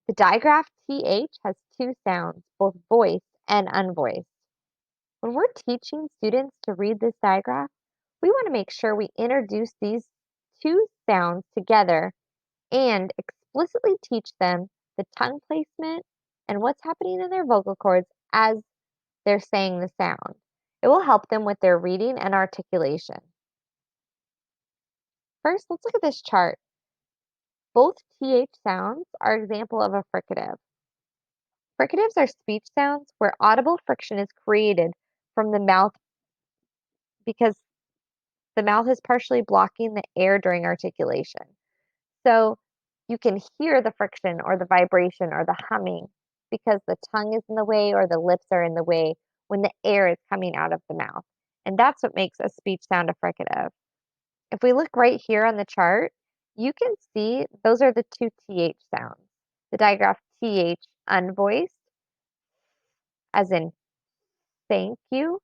The digraph TH has two sounds, both voiced and unvoiced. When we're teaching students to read this digraph, we want to make sure we introduce these two sounds together and explicitly teach them the tongue placement and what's happening in their vocal cords as they're saying the sound. It will help them with their reading and articulation. First, let's look at this chart. Both TH sounds are an example of a fricative. Fricatives are speech sounds where audible friction is created from the mouth because the mouth is partially blocking the air during articulation. So you can hear the friction or the vibration or the humming because the tongue is in the way or the lips are in the way when the air is coming out of the mouth. And that's what makes a speech sound a fricative. If we look right here on the chart, you can see those are the two TH sounds. The digraph TH unvoiced, as in thank you,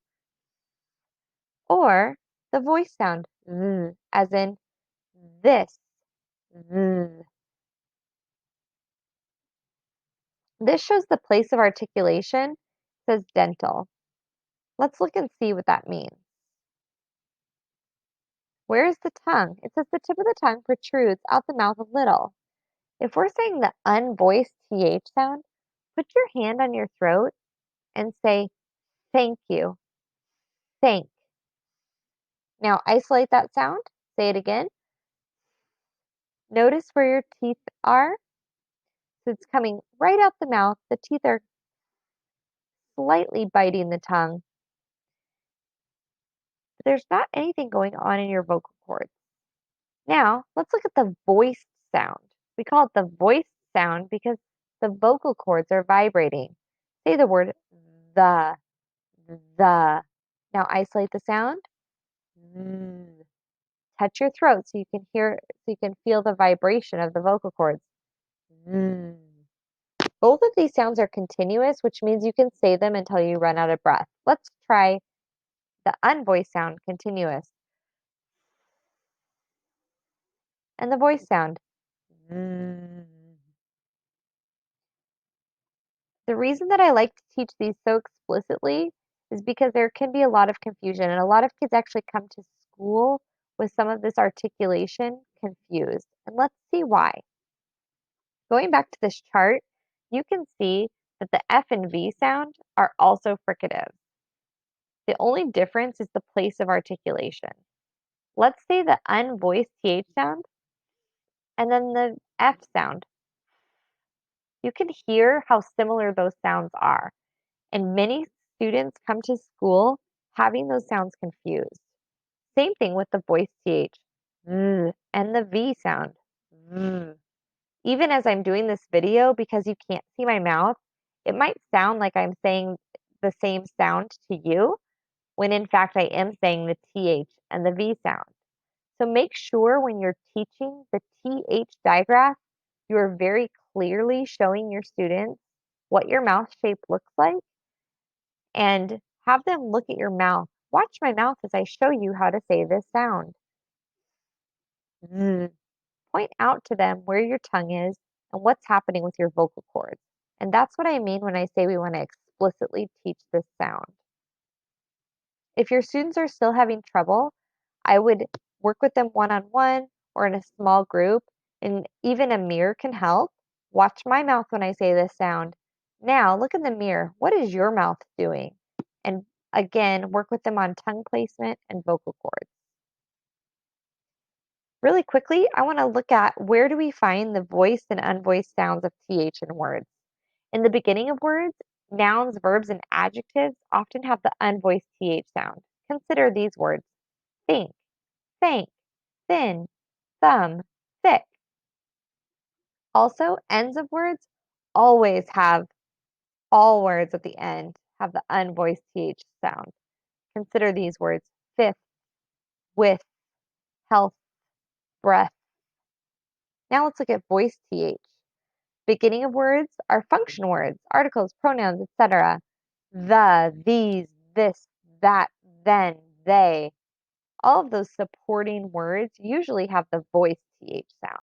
or the voice sound, as in this. This shows the place of articulation, it says dental. Let's look and see what that means. Where is the tongue? It says the tip of the tongue protrudes out the mouth a little. If we're saying the unvoiced TH sound, put your hand on your throat and say, thank you, thank. Now isolate that sound, say it again. Notice where your teeth are. So it's coming right out the mouth. The teeth are slightly biting the tongue. But there's not anything going on in your vocal cords. Now, let's look at the voiced sound. We call it the voiced sound because the vocal cords are vibrating. Say the word the. Now isolate the sound. Touch your throat so you can hear, so you can feel the vibration of the vocal cords. Both of these sounds are continuous, which means you can say them until you run out of breath. Let's try the unvoiced sound, continuous. And the voice sound. The reason that I like to teach these so explicitly is because there can be a lot of confusion, and a lot of kids actually come to school with some of this articulation confused. And let's see why. Going back to this chart, you can see that the F and V sound are also fricatives. The only difference is the place of articulation. Let's say the unvoiced TH sound and then the F sound. You can hear how similar those sounds are. And many students come to school having those sounds confused. Same thing with the voiced TH and the V sound. Even as I'm doing this video, because you can't see my mouth, it might sound like I'm saying the same sound to you, when in fact I am saying the TH and the V sound. So make sure when you're teaching the TH digraph, you're very clearly showing your students what your mouth shape looks like and have them look at your mouth. Watch my mouth as I show you how to say this sound. Point out to them where your tongue is and what's happening with your vocal cords. And that's what I mean when I say we want to explicitly teach this sound. If your students are still having trouble, I would work with them one-on-one or in a small group, and even a mirror can help. Watch my mouth when I say this sound. Now look in the mirror. What is your mouth doing? And again, work with them on tongue placement and vocal cords. Really quickly, I want to look at where do we find the voiced and unvoiced sounds of TH in words. In the beginning of words, nouns, verbs, and adjectives often have the unvoiced TH sound. Consider these words: think, thank, thin, thumb, thick. Also, ends of words always have, all words at the end have the unvoiced TH sound. Consider these words: fifth, with, health, breath. Now let's look at voiced TH. Beginning of words are function words, articles, pronouns, etc. The, these, this, that, then, they. All of those supporting words usually have the voiced TH sound.